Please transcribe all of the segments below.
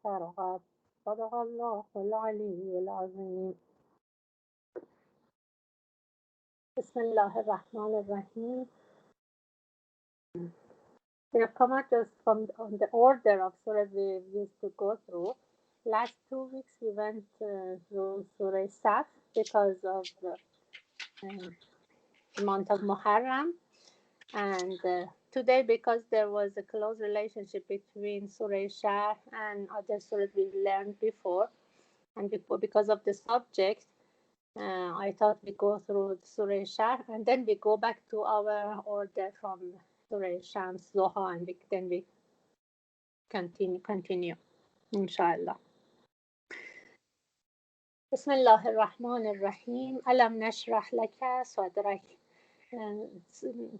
افترقت. صدق الله العلي العظيم. بسم الله الرحمن الرحیم. We have come out just from on the order of surah we used to go through. Last 2 weeks we went through Surah Saf because of the month of Muharram, and today because there was a close relationship between Surah Shah and other surahs we learned before, and because of the subject, I thought we go through Surah Shah and then we go back to our order from Surah Shams, Zoha, and then we continue, inshallah. Bismillah ar-Rahman ar-Rahim. Alam nashrah laka sadrak.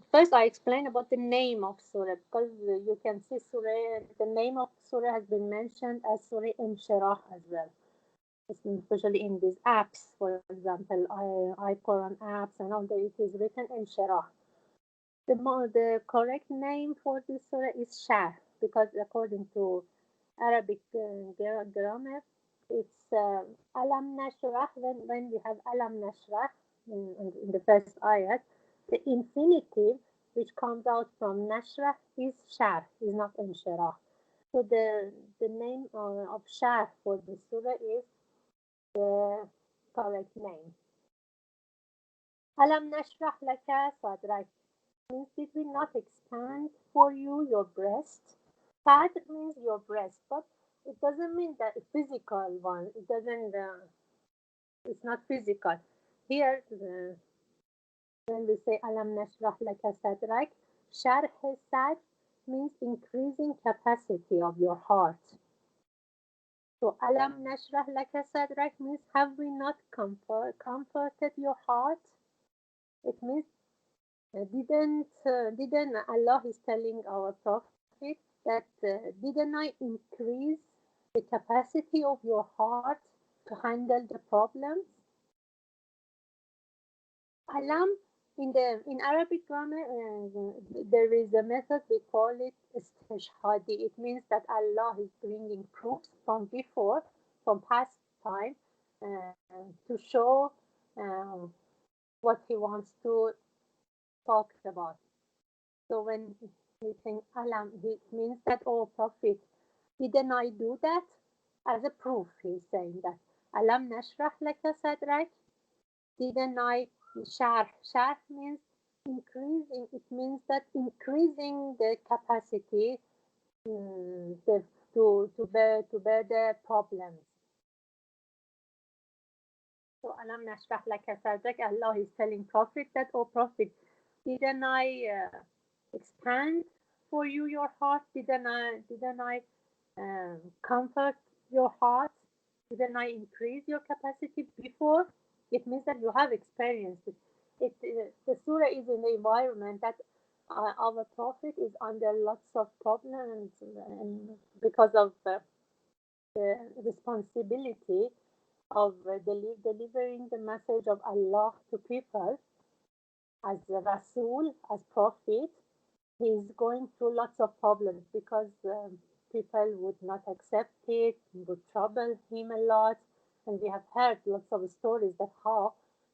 First, I explain about the name of surah because you can see surah. The name of surah has been mentioned as Surah Inshirah as well, especially in these apps. For example, iQuran apps and all that. It is written Inshirah. The correct name for this surah is Shah because according to Arabic grammar, it's Alam Nashrah. When we have Alam Nashrah in the first ayat, the infinitive which comes out from Nashrah is Shah, is not Inshirah. So the name of Shah for the surah is the correct name. Alam Nashrah Laka Sadrak means did we not expand for you your breast? Sad means your breast, but it doesn't mean that a physical one. It doesn't. It's not physical. Here, when we say Alam Nashrah Laka Sadrak, Sharh Sad means increasing capacity of your heart. So Alam Nashrah Laka Sadrak means have we not comforted your heart? It means didn't Allah is telling our Prophet that didn't I increase the capacity of your heart to handle the problems? Alam in Arabic grammar there is a method we call it istishhadi. It means that Allah is bringing proofs from before, from past time, to show uh, what He wants to talk about. So when he saying Alam, it means that, oh Prophet, didn't I do that? As a proof, he's saying that. Alam nashrah laka sadrak? Didn't I sharh? Sharh means increasing. It means that increasing the capacity to bear the problems. So Alam nashrah laka sadrak? Allah is telling Prophet that, oh Prophet, didn't I expand for you your heart? Didn't I comfort your heart? Didn't I increase your capacity before? It means that you have experienced it. The surah is in the environment that our prophet is under lots of problems, and because of the responsibility of delivering the message of Allah to people as a Rasul, as prophet, he's going through lots of problems because people would not accept it, would trouble him a lot. And we have heard lots of stories that how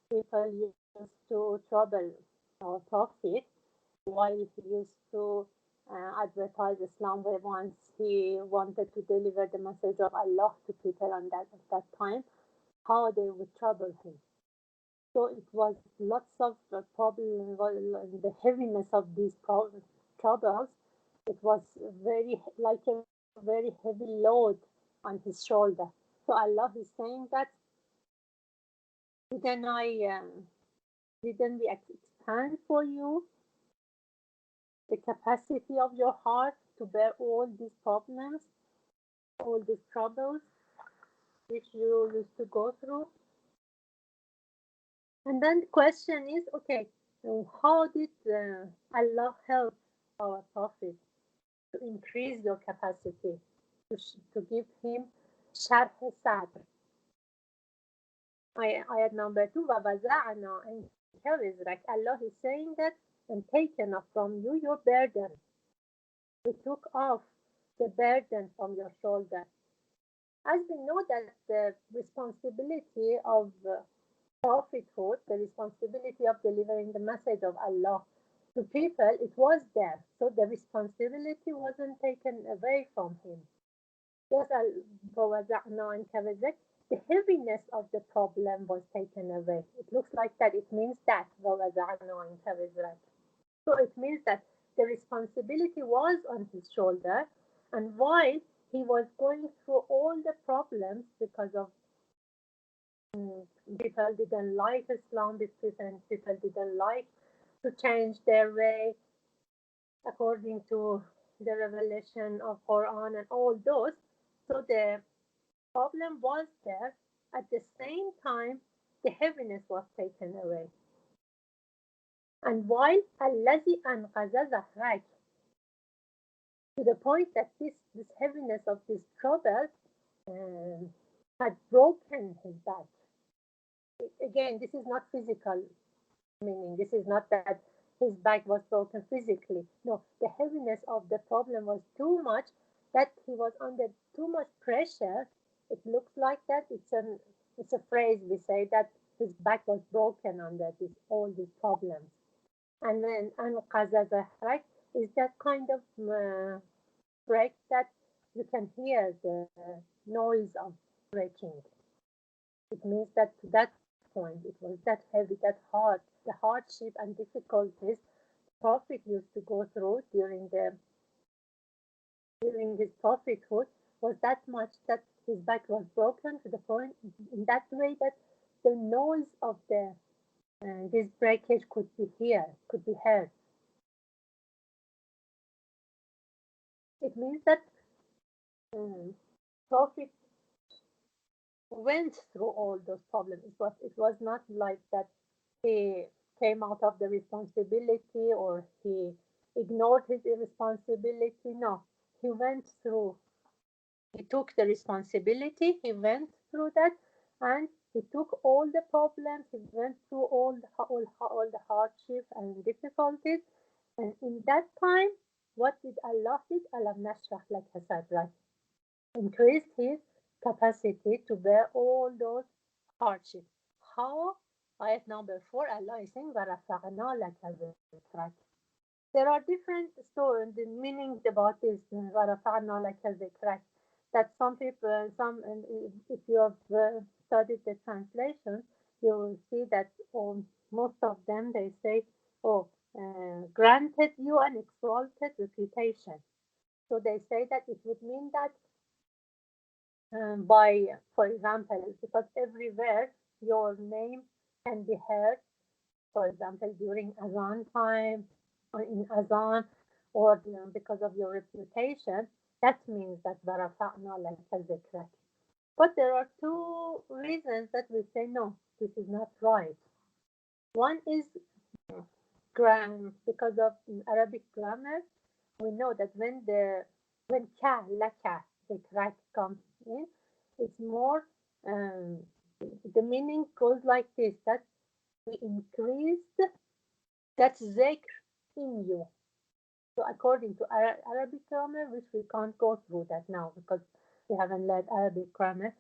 people used to trouble our prophet while he used to advertise Islam, where once he wanted to deliver the message of Allah to people on that at that time, how they would trouble him. So it was lots of problems, the heaviness of these troubles. It was very like a very heavy load on his shoulder. So Allah is saying that didn't I didn't we expand for you the capacity of your heart to bear all these problems, all these troubles which you used to go through? And then the question is, okay, how did Allah help our Prophet to increase your capacity, to give him sharh sadr? Ayat number 2, وَوَزَعْنَا عَنْكَ وِزْرَكَ. Allah is saying that, and taken off from you your burden. We took off the burden from your shoulder. As we know that the responsibility of prophethood, the responsibility of delivering the message of Allah to people, it was there. So the responsibility wasn't taken away from him. Just as وَوَضَعْنَا عَنْكَ وِزْرَكَ, the heaviness of the problem was taken away. It looks like that. It means that وَوَضَعْنَا عَنْكَ وِزْرَكَ. So it means that the responsibility was on his shoulder, and while he was going through all the problems because of people didn't like Islam, people didn't like to change their way according to the revelation of Quran and all those. So the problem was there. At the same time, the heaviness was taken away. And while الذي أنقذ ظهرك, to the point that this heaviness of this trouble had broken his back. Again, this is not physical meaning. This is not that his back was broken physically. No, the heaviness of the problem was too much that he was under too much pressure. It looks like that. It's a phrase we say that his back was broken under all these problems. And then anqaza zahrak is that kind of break that you can hear the noise of breaking. It means that to that point it was that heavy, that hard, the hardship and difficulties Prophet used to go through during his prophethood was that much that his back was broken to the point in that way that the noise of this breakage could be heard. It means that Prophet went through all those problems. It was not like that he came out of the responsibility or he ignored his responsibility. No, he went through. He took the responsibility. He went through that, and he took all the problems. He went through all the hardship and difficulties. And in that time, what did Allah did? Alam nashrah laka sadrak, increased his capacity to bear all those hardships. How? Ayat number 4, Allah is saying, وَرَفَعْنَا لَكَ ذِكْرَكَ. There are different stories, the meanings about this, وَرَفَعْنَا لَكَ ذِكْرَكَ, that some people, if you have studied the translation, you will see that most of them, they say, granted you an exalted reputation. So they say that it would mean that by, for example, because everywhere your name can be heard, for example, during Azan time or in Azan, or because of your reputation, that means that Barafa'na laka zikrak. But there are two reasons that we say no, this is not right. One is because of Arabic grammar, we know that when ka laka zikrak comes in, it's more the meaning goes like this, that we increased that zikr in you. So according to Arabic grammar, which we can't go through that now because we haven't learned Arabic grammar,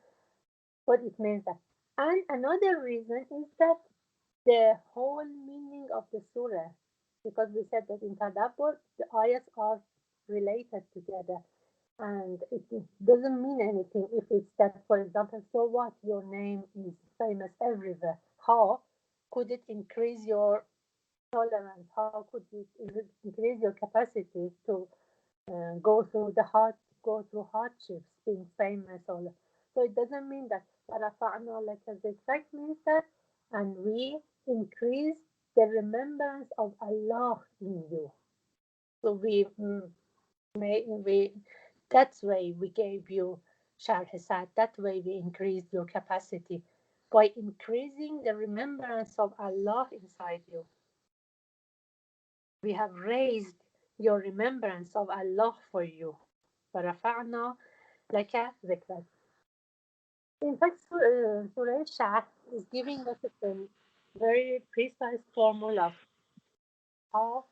but it means that. And another reason is that the whole meaning of the surah, because we said that in Tadabbur, the ayahs are related together. And it doesn't mean anything if it's that, for example, so what, your name is famous everywhere. How could it increase your tolerance? How could it increase your capacity to go through hardships, being famous? So it doesn't mean that رفعنا لك ذكرك means that, and we increase the remembrance of Allah in you. So we that's way we gave you Sharh Sad. That way we increased your capacity by increasing the remembrance of Allah inside you. We have raised your remembrance of Allah for you. فَرَفَعْنَا لَكَ ذِكْرَكَ. In fact, Surah Shah is giving us a very precise formula of how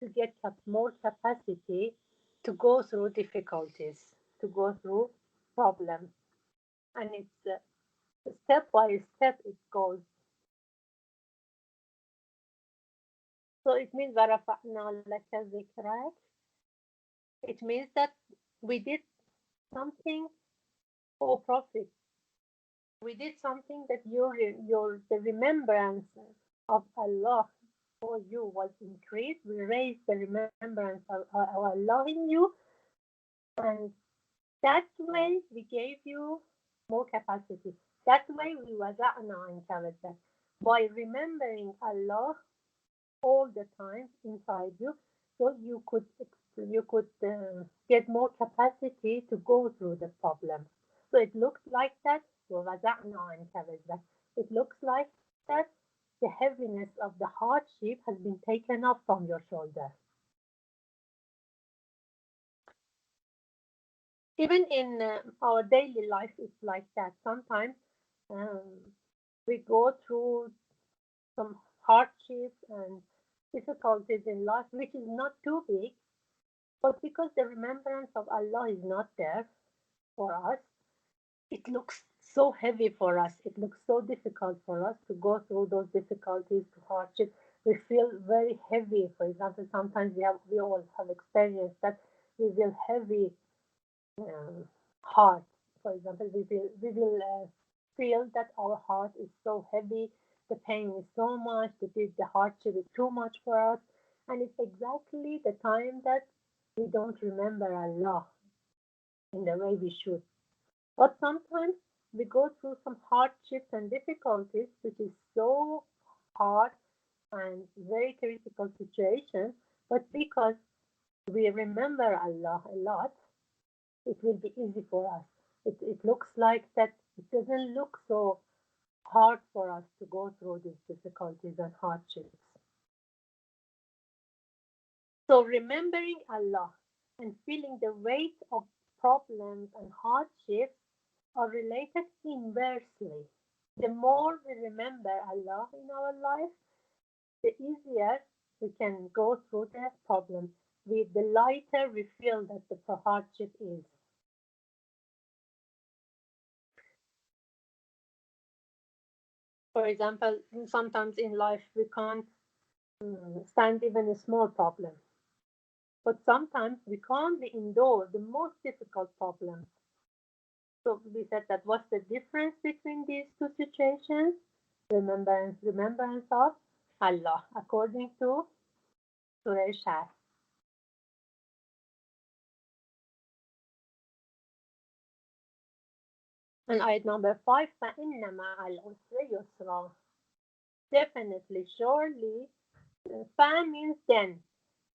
to get more capacity to go through difficulties, to go through problems. and it's step by step it goes. So it means ورفعنا لك ذكرك. It means that we did something for profit. We did something that the remembrance of Allah for you was increased. We raised the remembrance of Allah in you, and that way we gave you more capacity. That way we وزعنا عنك وزرك. By remembering Allah all the time inside you, so you could get more capacity to go through the problem. So it looks like that. ووضعنا عنك وزرك. It looks like that the heaviness of the hardship has been taken off from your shoulder. Even in our daily life, it's like that. Sometimes um, we go through some hardships and difficulties in life, which is not too big, but because the remembrance of Allah is not there for us, it looks so heavy for us. It looks so difficult for us to go through those difficulties, to hardships. We feel very heavy. For example, sometimes we all have experienced that we feel heavy heart. For example, we will feel that our heart is so heavy, the pain is so much, the hardship is too much for us, and it's exactly the time that we don't remember Allah in the way we should. But sometimes we go through some hardships and difficulties, which is so hard and very critical situation, but because we remember Allah a lot, it will be easy for us. It looks like that it doesn't look so hard for us to go through these difficulties and hardships. So remembering Allah and feeling the weight of problems and hardships are related inversely. The more we remember Allah in our life, the easier we can go through the problem. The lighter we feel that the hardship is. For example, sometimes in life we can't stand even a small problem. But sometimes we can't endure the most difficult problems. So we said that what's the difference between these two situations? Remembrance of Allah, according to Surah Shah. And ayat number 5, فَإِنَّ مَعَ الْعُسْرِ يُسْرًا. Definitely, surely, fa means then.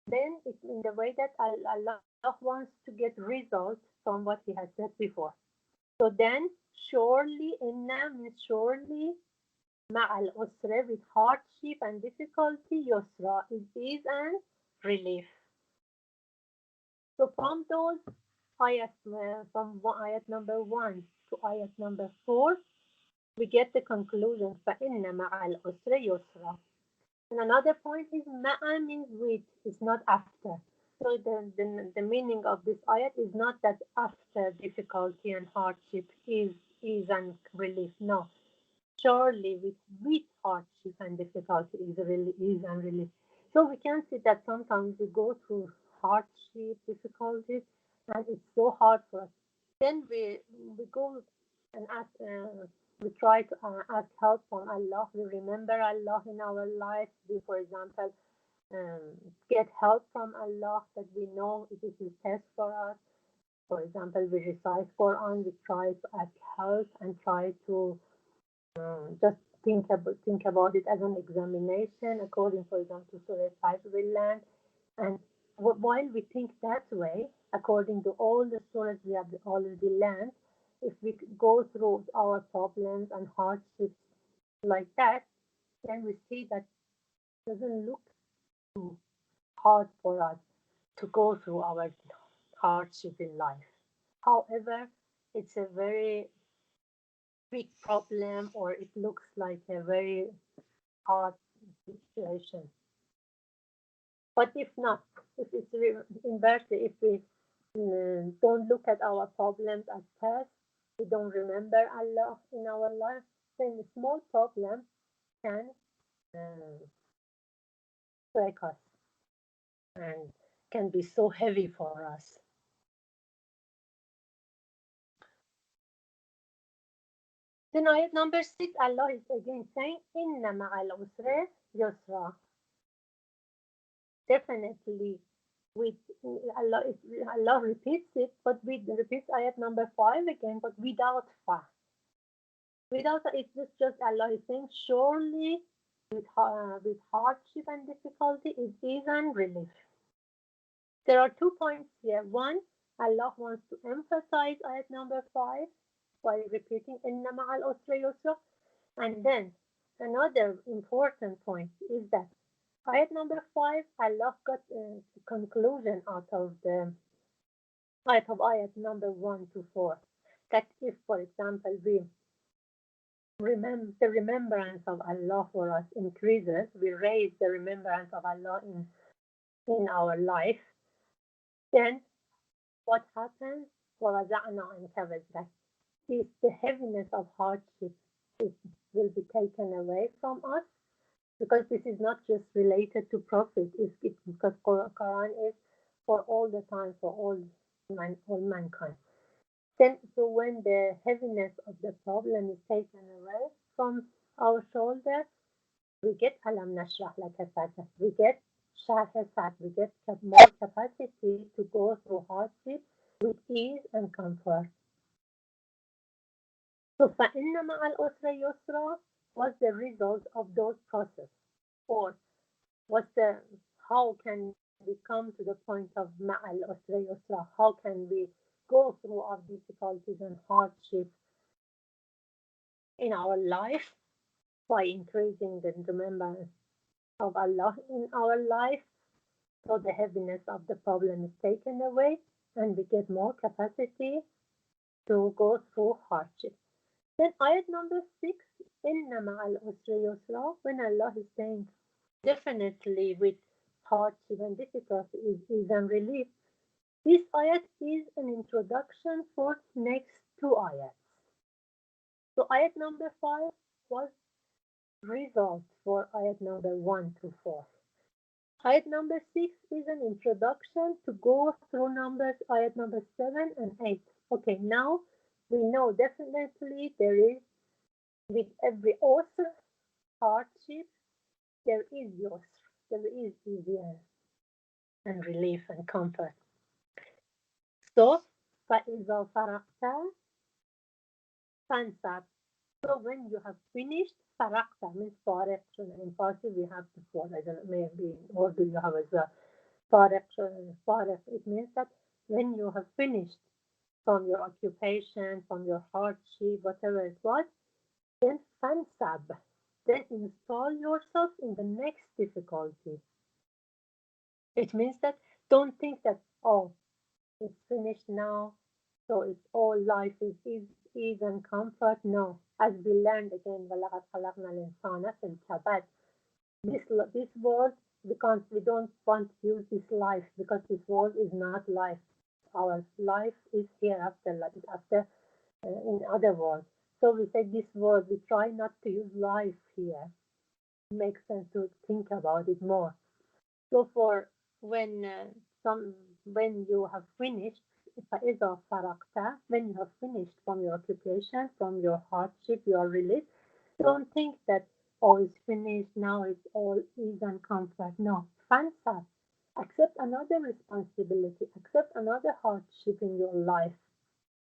Then it's in the way that Allah wants to get results from what He has said before. So then, surely, inna means surely, ma'al usra with hardship and difficulty, yusra is ease and relief. So from those ayat, from ayat number 1 to ayat number 4, we get the conclusion, فَإِنَّ مَعَ الْعُسْرِ يُسْرًا. And another point is ma'a means with, it's not after. So the meaning of this ayat is not that after difficulty and hardship is ease and relief. No. Surely with hardship and difficulty is really ease and relief. So we can see that sometimes we go through hardship, difficulties, and it's so hard for us. Then we go and ask, we try to ask help from Allah. We remember Allah in our life. We, for example, get help from Allah that we know it is His test for us. For example, we recite Quran. We try to ask help and try to just think about it as an examination, according, for example, to Surah 5 will land. And while we think that way, according to all the surahs we have already learned, if we go through our problems and hardships like that, then we see that it doesn't look too hard for us to go through our hardship in life. However, it's a very big problem, or it looks like a very hard situation. But if not, if it's inversely, if we don't look at our problems as tests, we don't remember Allah in our life, then a small problem can break us and can be so heavy for us. Then ayat number 6, Allah is again saying, Inna ma'al usri yusra. Definitely, with Allah, Allah repeats it, but we repeats ayat number 5 again, but without fa. Without it's just Allah is saying, surely with hardship and difficulty, it is an relief. There are 2 points here. One, Allah wants to emphasize ayat number 5 by repeating Inna ma'al usri yusra. And then another important point is that ayat number 5, Allah got a conclusion out of the ayat number 1 to 4. That if, for example, we the remembrance of Allah for us increases, we raise the remembrance of Allah in our life, then what happens? وَوَزَعْنَا عَنْكَ وَزْرَكَ. If the heaviness of hardship will be taken away from us, because this is not just related to Prophet, it's because Quran is for all the time, for all mankind. Then, so when the heaviness of the problem is taken away from our shoulder, we get Alam Nashrah Laka Sadrak. We get Sharh Sad. We get more capacity to go through hardship with ease and comfort. So فَإِنَّ مَعَ الْأُسْرِ يُسْرًا was the result of those processes, or what's the how can we come to the point of ma'al usra yusra? How can we go through our difficulties and hardships in our life by increasing the remembrance of Allah in our life, so the heaviness of the problem is taken away and we get more capacity to go through hardship. Then ayat number 6, inna ma'al usri yusra, when Allah is saying definitely with hardship and difficulty is a relief. This ayat is an introduction for next 2 ayats. So ayat number 5 was result for ayat number 1 to 4. Ayat number 6 is an introduction to go through numbers ayat number 7 and 8. Okay, now we know definitely there is, with every usr, hardship, there is yusr, there is easier and relief and comfort. So, فَإِذَا فَرَغْتَ فَانْصَبْ. So when you have finished, فرغت means فارغ. In Farsi we have the four. I don't know, maybe in Urdu you have as well. فارغ. It means that when you have finished from your occupation, from your hardship, whatever it was, then fansab. Then install yourself in the next difficulty. It means that don't think that, oh, it's finished now, so it's all life is ease and comfort. No, as we learned again, وَلَقَدْ خَلَقْنَا الْإِنسَانَ فِي الْكَبَدِ. This world, we don't want to use this life because this world is not life. Our life is hereafter, like after in other worlds. So we say this world, we try not to use life here. It makes sense to think about it more. So for when when you have finished, فإذا فرغت, when you have finished from your occupation, from your hardship, you are released. Don't think that, oh, it's finished, now it's all ease and comfort. No, fansab. Accept another responsibility, accept another hardship in your life.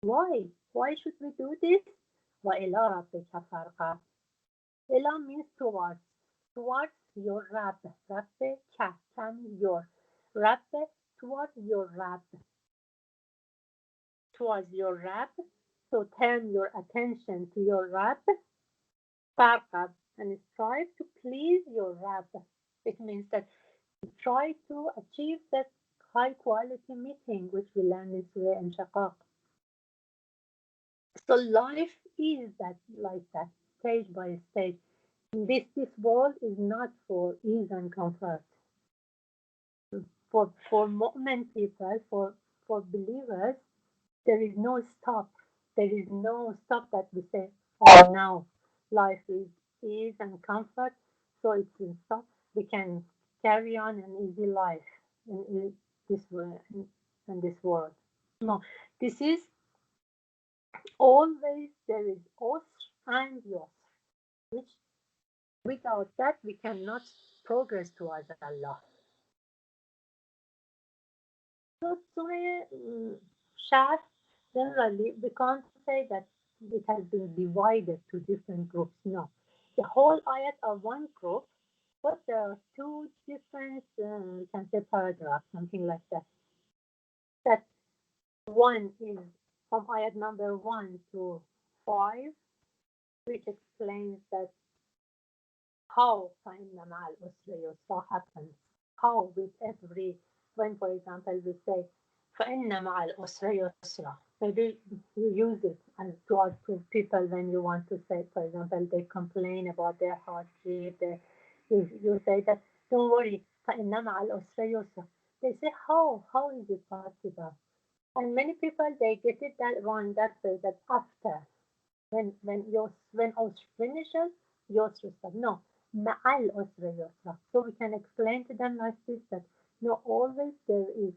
Why? Why should we do this? وإلى ربك فارغب. Ila means towards your Rab. Rabbe ka, can your Rabbe, towards your Rab. Towards your Rab. So turn your attention to your Rab. Farqab, and strive to please your Rab. It means that try to achieve that high quality meeting which we learn in Surah Shaqaq. So life is that like that, stage by stage. This world is not for ease and comfort. For mu'min people, for believers, there is no stop. There is no stop that we say, oh, now life is ease and comfort, so it's in stop. We can carry on an easy life in this world. In this world. No, this is always there is us and yours, which without that we cannot progress towards Allah. So Surah Shah, generally, we can't say that it has been divided to different groups. No. The whole ayat are one group, but there are two different, we can say paragraphs, something like that. That one is from ayat number 1 to 5, which explains that how فَإِنَّ مَعَ الْعُسْرِ يُسْرًا happens. How with every, when for example we say فَإِنَّ مَعَ الْعُسْرِ يُسْرًا. Maybe you use it and to people when you want to say, for example, they complain about their hardship. You say that, don't worry, فَإِنَّ مَعَ الْعُسْرِ يُسْرًا. They say, how is it possible? And many people, they get it that wrong, that way, that after, when usr finishes, yusr start. No, ma'al usr yusra. So we can explain to them like this, that no, always there is,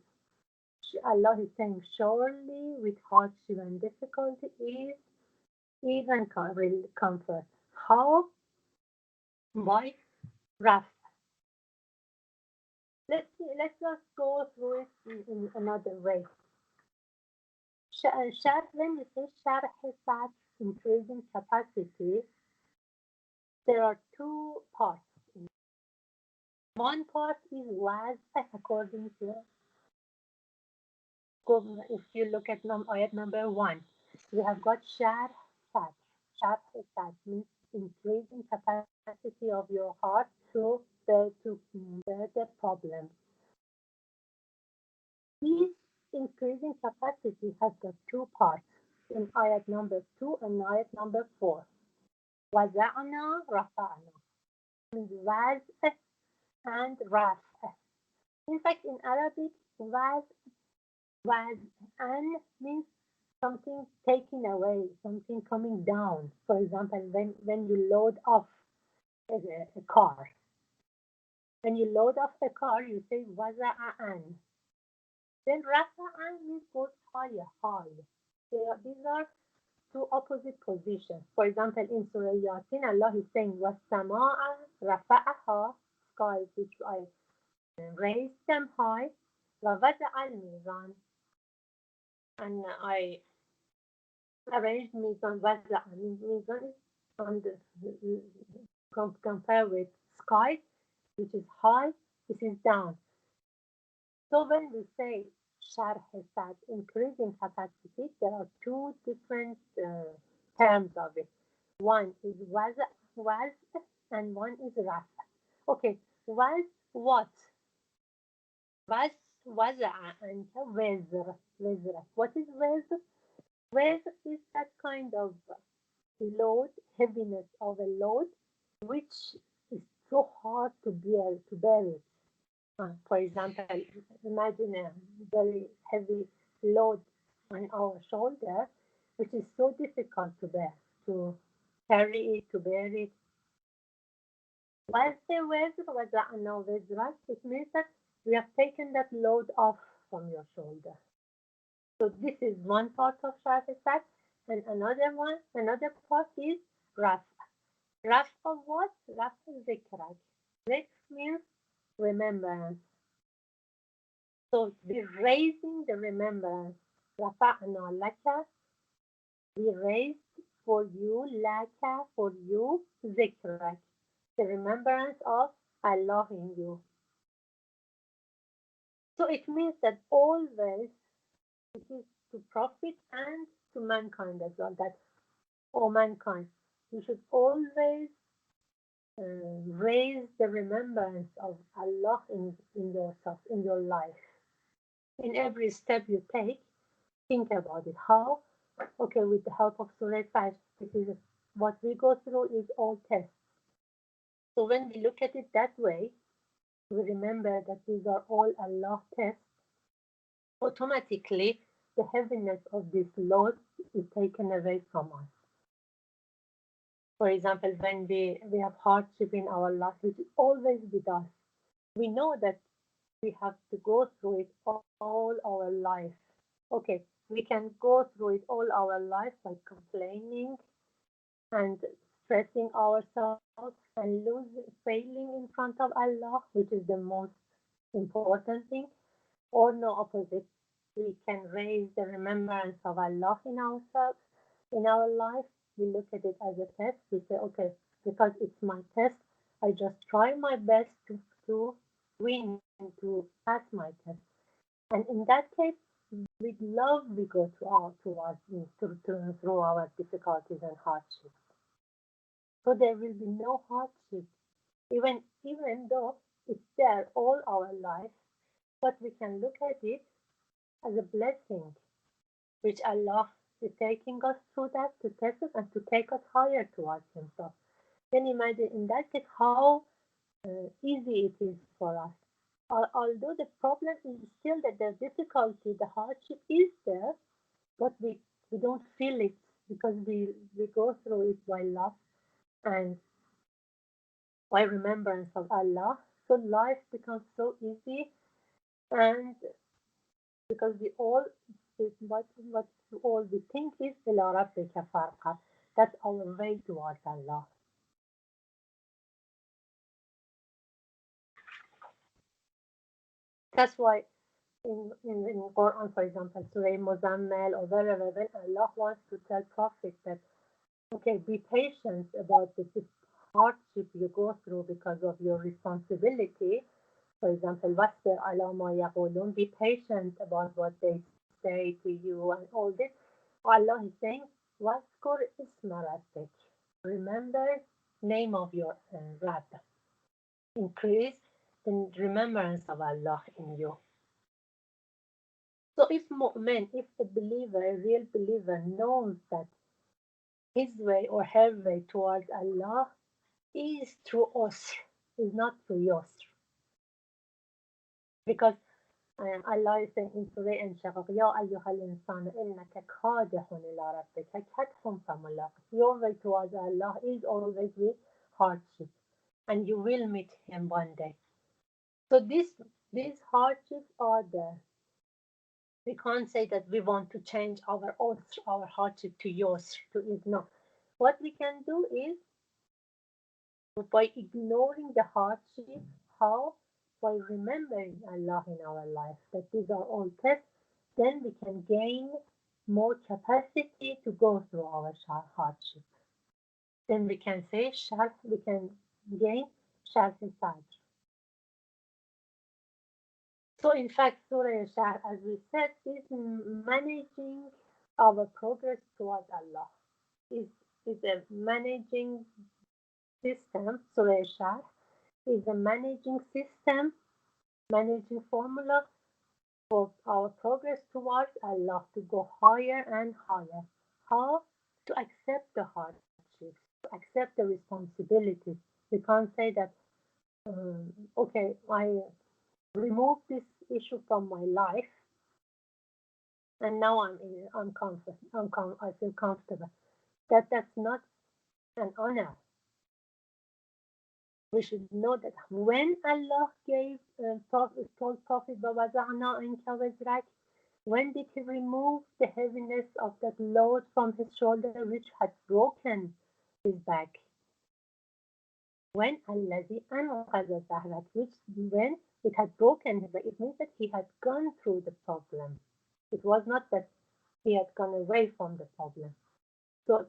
Allah is saying, surely with hardship and difficulty is even comfort. How? By raf. Let's just go through it in another way. When we say sharh sat, increasing capacity, there are two parts. One part is was according to, if you look at ayat number 1, we have got sharh sat. Sharh sat means increasing capacity of your heart to bear the problem. This increasing capacity has got two parts in ayat number 2 and ayat number 4. وَزَعْنَا رَفَعْنَا means was and raf. In fact, in Arabic, was and means something taken away, something coming down. For example, when you load off a car, when you load off the car, you say waza'an. Then rafa'an means goes higher, high. These are two opposite positions. For example, in Surah Yasin, Allah is saying wasama'a rafa'aha, skies which I raised them high, وَوَضَعَ الْمِيزَانَ, and I arranged mizan. Wazza, mizan is on the compare with sky, which is high, this is down. So when we say sharh sat, increasing capacity, there are two different terms of it. One is was, and one is raf. Okay, was what? Was and wezr. What is wezr? Wezr is that kind of load, heaviness of a load, which is so hard to bear it. For example, imagine a very heavy load on our shoulder, which is so difficult to bear, to carry it, to bear it. While the wezr wada'na wezrak, it means that we have taken that load off from your shoulder. So this is one part of sharh sat, and another part is raf. Raf of what? Raf zikrak. Zikr means remembrance. So we're raising the remembrance. Rafa'na laka. We raised for you, laka, for you, zikrak. The remembrance of Allah in you. So it means that always it is to profit and to mankind as well. That, oh mankind, you should always raise the remembrance of Allah in yourself, in your life. In every step you take, think about it. How? Okay, with the help of Surah 5, because what we go through is all tests. So when we look at it that way, we remember that these are all Allah tests. Automatically, the heaviness of this load is taken away from us. For example, when we have hardship in our life, which is always with us, we know that we have to go through it all our life. Okay, we can go through it all our life by complaining and stressing ourselves and failing in front of Allah, which is the most important thing, or no opposite. We can raise the remembrance of Allah in ourselves, in our life. We look at it as a test. We say, okay, because it's my test, I just try my best to win and to pass my test. And in that case, with love, we go through our difficulties and hardships. So there will be no hardship, even though it's there all our life, but we can look at it as a blessing, which Allah is taking us through that to test us and to take us higher towards Himself. Then imagine in that case how easy it is for us. Although the problem is still that the difficulty, the hardship is there, but we don't feel it because we go through it by love and by remembrance of Allah. So life becomes so easy, and because what all we think is إلى ربك فارغب. That's our way towards Allah. That's why in Quran, for example, Surah Muzammil or wherever, when Allah wants to tell Prophet that, okay, be patient about this hardship you go through because of your responsibility. For example, وَاصْبِرْ عَلَى مَا يَقُولُونَ, be patient about what they say to you and all this. Allah is saying, وَاذْكُرْ اسْمَ رَبِّكَ, remember name of your Rabb. Increase the remembrance of Allah in you. So if mu'min, if a believer, a real believer knows that his way or her way towards Allah is through usr, is not through yusr. Because Allah is saying in Surah An-Shaqaq, Ya ayyuhal insanu innaka kadihun ila rabbika kadhun famulaqih. Your way towards Allah is always with hardship, and you will meet Him one day. So these hardships are there. We can't say that we want to change our hardship to yours, to it. No. What we can do is by ignoring the hardship. How? By remembering Allah in our life, that these are all tests, then we can gain more capacity to go through our hardship. Then we can say we can gain sharh sadr. So in fact, Surah Sharh, as we said, is managing our progress towards Allah. Is a managing system. Surah Sharh is a managing system, managing formula for our progress towards Allah, to go higher and higher. How? To accept the hardships, to accept the responsibilities. We can't say that, okay, I remove this issue from my life, and now I'm confident. I feel comfortable. That's not an honor. We should know that when Allah told Prophet وَوَضَعْنَا عَنْكَ وِزْرَكَ, when did He remove the heaviness of that load from His shoulder which had broken His back? When الَّذِي أَنْقَذَ ظَهْرَكَ, which when it had broken his back, it means that he had gone through the problem. It was not that he had gone away from the problem. So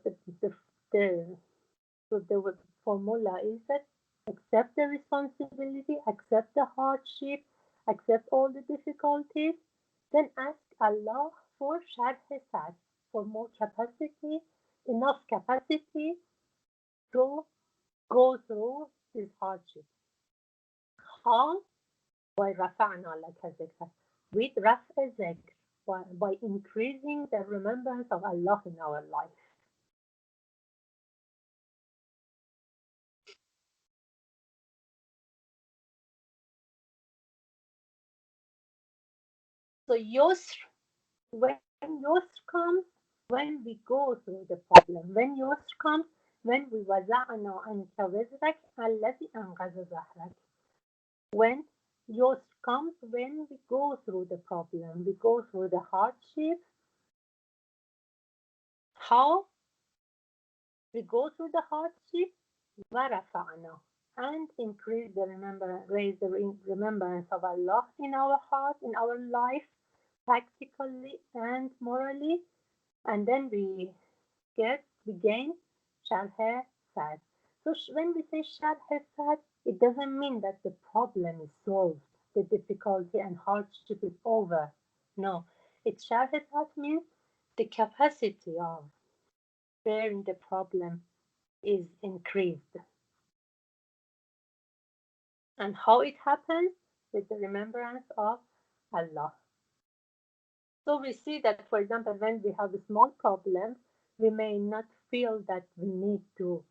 the formula is that accept the responsibility, accept the hardship, accept all the difficulties, then ask Allah for sharh sadr, for more capacity, enough capacity to go through these hardships. How? By rafa'na laka zikrak, with raf'a zikr, by increasing the remembrance of Allah in our life. So yusr, when When yusr comes, when we go through the problem, when yusr comes, when we وزعنا عنك وزرك الذي أنقذ ظهرك. When yusr comes, when we go through the problem, we go through the hardship. How we go through the hardship? ورفعنا, and increase the raise the remembrance of Allah in our heart, in our life, practically and morally, and then we gain sharh sad. So when we say sharh sad, it doesn't mean that the problem is solved, the difficulty and hardship is over. No, it sharh sad means the capacity of bearing the problem is increased. And how it happens? With the remembrance of Allah. So we see that, for example, when we have a small problem, we may not feel that we need to,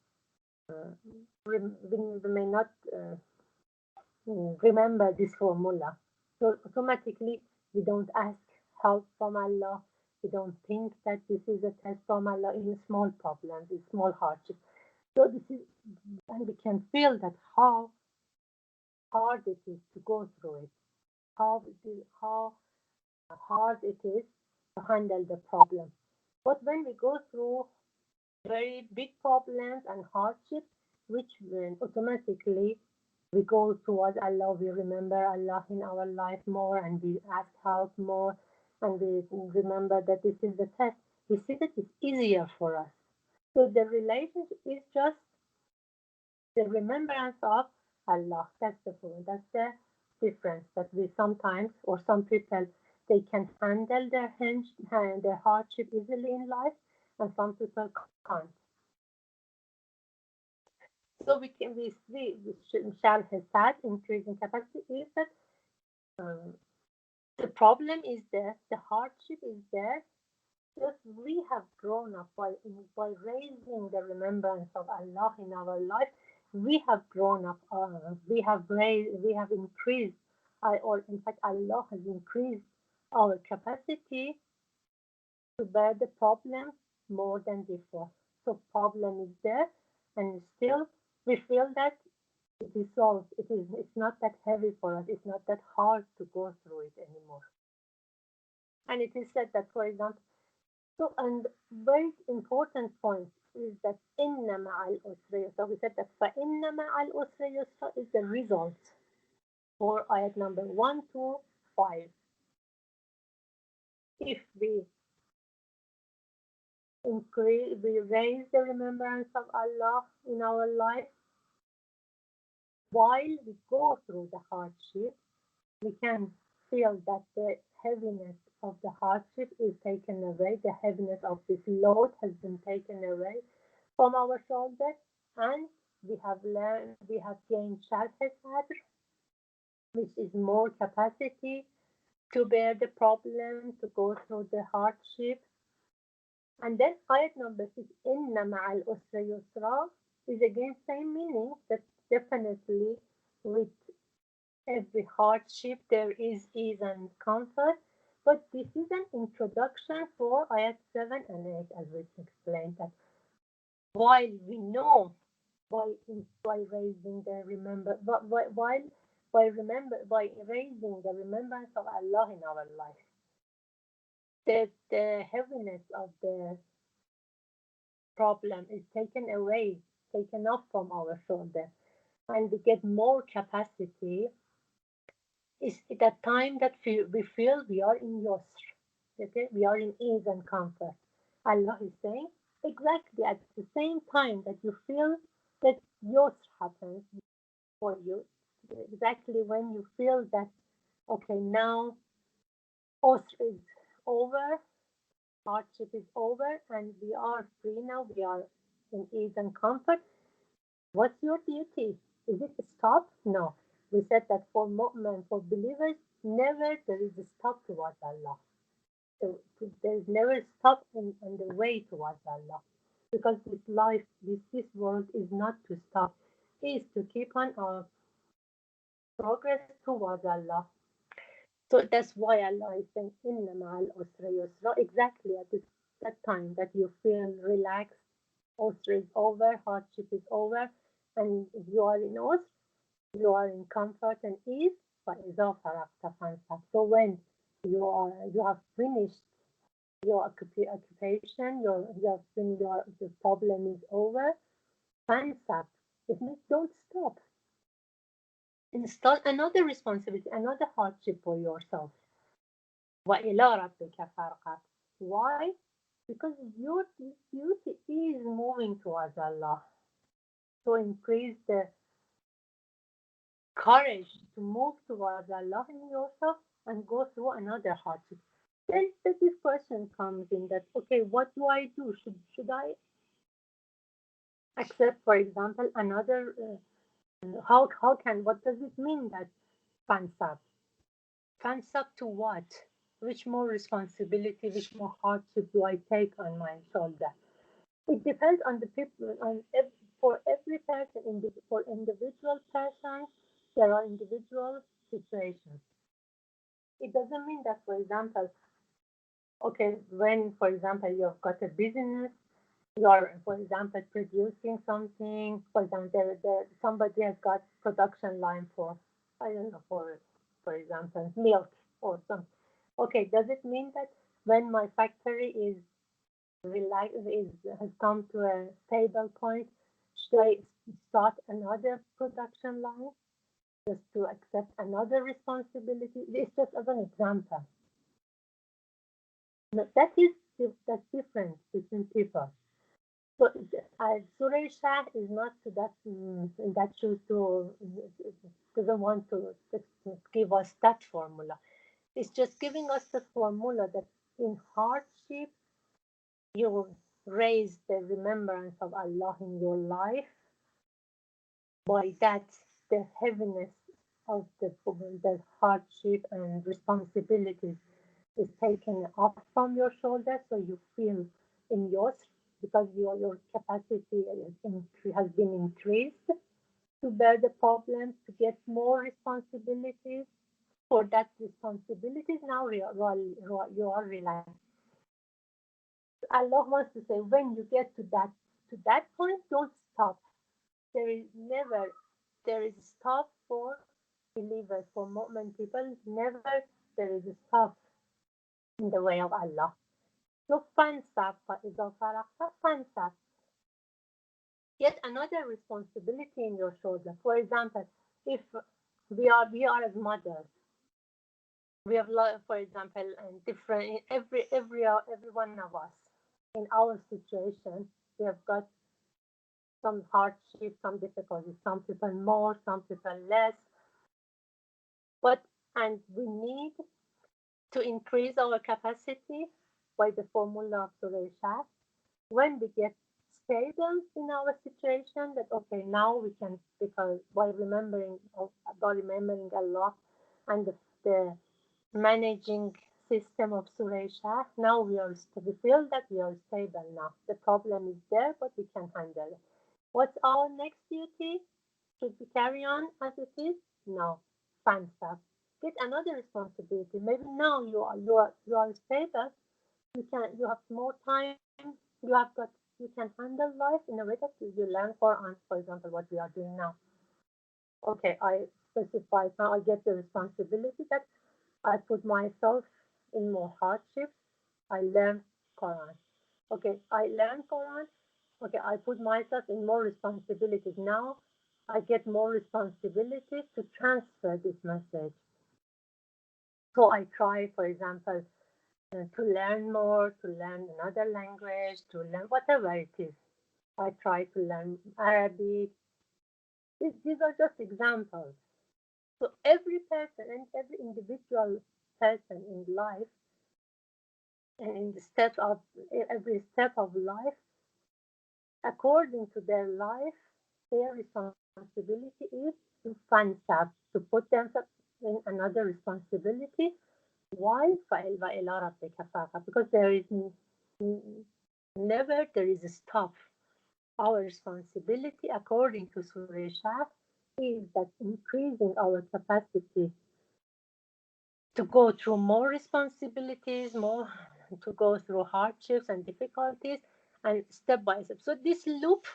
uh, we may not remember this formula. So automatically, we don't ask help from Allah. We don't think that this is a test from Allah in small problems, in small hardships. So this is, and we can feel that how hard it is to go through it, how hard it is to handle the problem. But when we go through very big problems and hardships, which then automatically we go towards Allah, we remember Allah in our life more and we ask help more and we remember that this is the test. We see that it's easier for us. So the relationship is just the remembrance of Allah. That's the point. That's the difference that we sometimes, or some people, they can handle their hardship easily in life, and some people can't. So we shall have that increasing capacity is that um, the problem is there, the hardship is there. Just we have grown up by raising the remembrance of Allah in our life. We have grown up. We have increased. Or in fact, Allah has increased our capacity to bear the problem more than before. So problem is there, and still we feel that it is solved. It's not that heavy for us. It's not that hard to go through it anymore. And it is said that, for example, so, and very important point is that inna ma'al usri yusra. So we said that فَإِنَّ مَعَ الْأُسْرِ يُسْرًا is the result for ayat number 1 to 5. If we raise the remembrance of Allah in our life while we go through the hardship, we can feel that the heaviness of the hardship is taken away, the heaviness of this load has been taken away from our shoulders, and we have gained sharh sadr, which is more capacity to bear the problem, to go through the hardship. And then ayat number 6, inna ma'al usra yusra, is again same meaning, that definitely with every hardship there is ease and comfort. But this is an introduction for ayat 7 and 8, as we explained that while we know by raising the remember but while by raising the remembrance of Allah in our life, that the heaviness of the problem is taken away, taken off from our shoulder, and we get more capacity. Is that time that we feel we are in yusr, okay, we are in ease and comfort. Allah is saying exactly at the same time that you feel that yusr happens for you, exactly when you feel that okay, now usr is over, hardship is over, and we are free now, we are in ease and comfort. What's your duty? Is it a stop? No. We said that for mu'min, for believers, never there is a stop towards Allah. So there is never a stop in the way towards Allah. Because this life, this world is not to stop. It is to keep on our progress towards Allah. So that's why Allah is saying, Inna ma'al usra yusra. Exactly at that time that you feel relaxed, usra is over, hardship is over, and you are in usra, you are in comfort and ease. فَإِذَا فَرَغْتَ فَانْصَبْ. So when you have finished your occupation, your problem is over, فَانْصَبْ. It means don't stop. Install another responsibility, another hardship for yourself. وَإِلَى رَبِّكَ فَارْغَب. Why? Because your duty is moving towards Allah. So increase the courage to move towards Allah in yourself and go through another hardship. Then this question comes in that, okay, what do I do? Should I accept, for example, another? What does it mean that fansab? Fansab to what? Which more responsibility, which more hardship do I take on my shoulder? It depends on the people, for every person, for individual persons, there are individual situations. It doesn't mean that, for example, okay, when, for example, you've got a business, you're, for example, producing something, for example, somebody has got production line for, I don't know, for example, milk or something. Okay, does it mean that when my factory has come to a stable point, should I start another production line just to accept another responsibility? It's just as an example. That's different between people. So Suresh is not that choose to doesn't want to give us that formula. It's just giving us the formula that in hardship you raise the remembrance of Allah in your life. By that, the heaviness of the hardship and responsibilities is taken off from your shoulders, so you feel in yours because your capacity has been increased to bear the problems, to get more responsibilities. For that responsibilities, now you are relaxed. Allah wants to say, when you get to that point, don't stop. There is never there is a stop for believers, for mu'min people. Never there is a stop in the way of Allah. So fansab, فَإِذَا فَرَغْتَ fansab. Yet another responsibility in your shoulder. For example, if we are as mothers, we have, for example, different every one of us in our situation, we have got some hardship, some difficulties, some people more, some people less. But and we need to increase our capacity by the formula of Surah Shah. When we get stable in our situation, that okay, now we can, because by remembering Allah and the managing system of Surah Shah, now we feel that we are stable now. The problem is there, but we can handle it. What's our next duty? Should we carry on as it is? No. Fun stuff. Get another responsibility. Maybe now you are stable. You have more time. You can handle life in a way that you learn Quran, for example, what we are doing now. Okay, I specify now. I get the responsibility that I put myself in more hardships. I learn Quran. Okay, I learn Quran. Okay, I put myself in more responsibilities. Now I get more responsibilities to transfer this message. So I try, for example, to learn more, to learn another language, to learn whatever it is. I try to learn Arabic. These are just examples. So every person and every individual person in life and in the step of every step of life, according to their life, their responsibility is to fansab, to put themselves in another responsibility. Why? Because there is never there is a stop. Our responsibility, according to Surah Shah, is that increasing our capacity to go through more responsibilities, to go through hardships and difficulties, and step by step. So this loop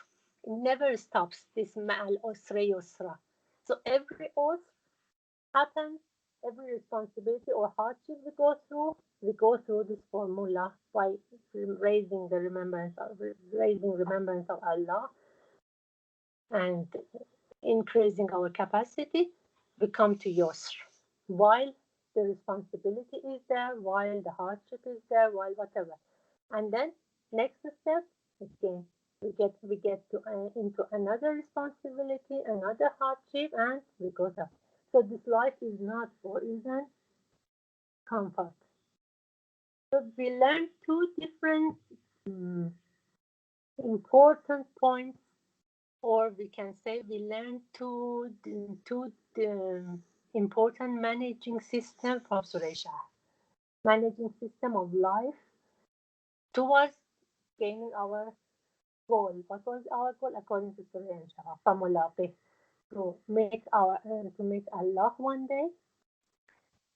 never stops, this ma'al usri yusra. So every oath happens, every responsibility or hardship we go through this formula by raising remembrance of Allah and increasing our capacity. We come to yusr while the responsibility is there, while the hardship is there, while whatever. And then next step, again, we get to into another responsibility, another hardship, and we go up. So this life is not for ease and comfort. So we learn two different important points, or we can say we learn two important managing system from Surah Shah. Managing system of life towards gaining our goal. What was our goal according to Surah Shah? Famulaqi, to meet Allah one day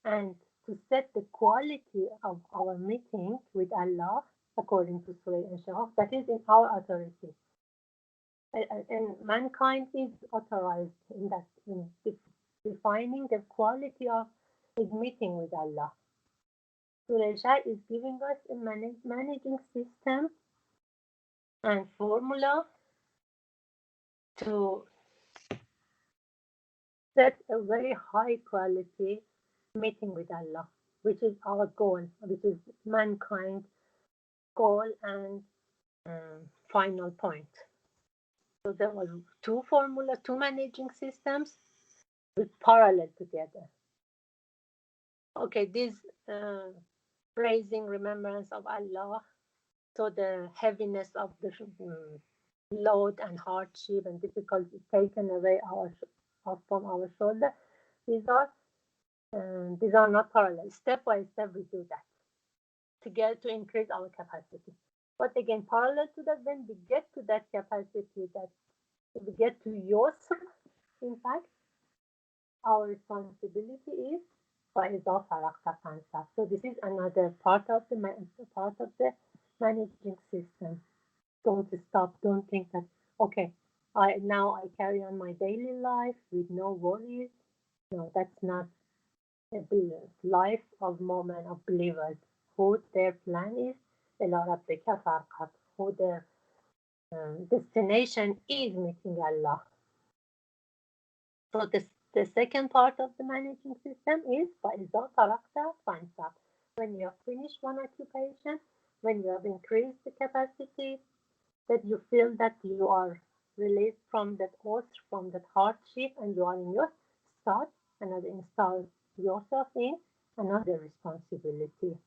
and to set the quality of our meeting with Allah according to Surah Shah. That is in our authority. And mankind is authorized in that, in defining the quality of his meeting with Allah. Surah Shah is giving us a managing system and formula to set a very high quality meeting with Allah, which is our goal, which is mankind's goal and final point. So there were two managing systems with parallel together. Okay, this praising remembrance of Allah, so the heaviness of the load and hardship and difficulty taken away from our shoulder. These are not parallel. Step by step, we do that to increase our capacity. But again, parallel to that, when we get to that capacity, that we get to yusr, in fact, our responsibility is فَإِذَا فَرَغْتَ فَانْصَبْ. So this is another part of the managing system. Don't stop. Don't think that, okay, now I carry on my daily life with no worries. No, that's not a life of moment of believers who their plan is إِلَى رَبِّكَ فَارْغَب, who their destination is meeting Allah. So the second part of the managing system is فَإِذَا فَرَغْتَ فَانْصَبْ. When you have finished one occupation, when you have increased the capacity, that you feel that you are released from that oath, from that hardship, and you are in your install yourself in another responsibility.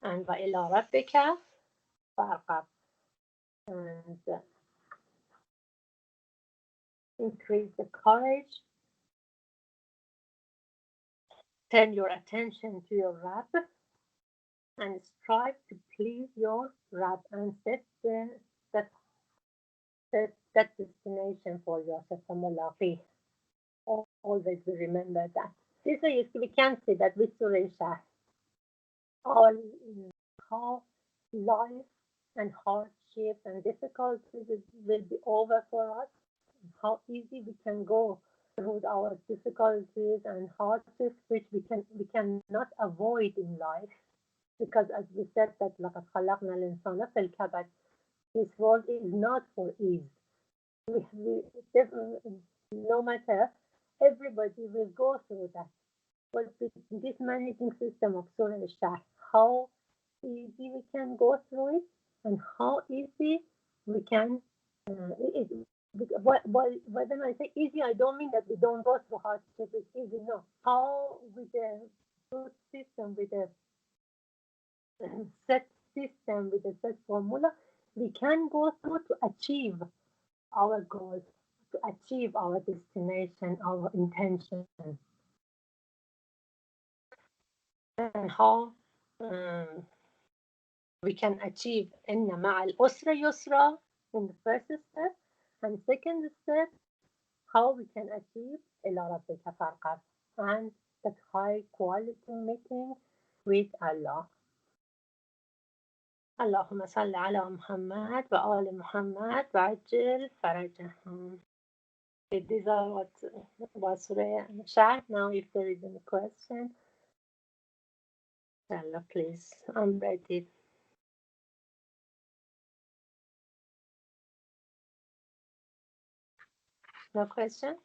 And وَإِلَى رَبِّكَ فَارْغَب, and increase the courage, turn your attention to your Rabb, and strive to please your Rabb and set that destination for yourself. Always remember that. This way we can see that with Surah Shah, how life and hardship and difficulties will be over for us, how easy we can go through our difficulties and hardships, which we cannot avoid in life, because as we said that لَقَدْ خَلَقْنَا الْإِنسَانَ فِي الْكَبَدِ, this world is not for ease. No matter, everybody will go through that. But with this managing system of Surah Shah, how easy we can go through it, and how easy we can. When I say easy, I don't mean that we don't go through hardship. It's easy, no. How with a good system, with a set system, with a set formula, we can go through to achieve our goals, to achieve our destination, our intention, and how we can achieve إن مع الأسرة يسرا in the first step, and second step, how we can achieve إلى ربك فارغب and that high quality meeting with Allah. اللهم صل على محمد وآل محمد وعجل فرجهم. These are what was Surah Shah. Now if there is any question, Allah please, I'm ready. No question?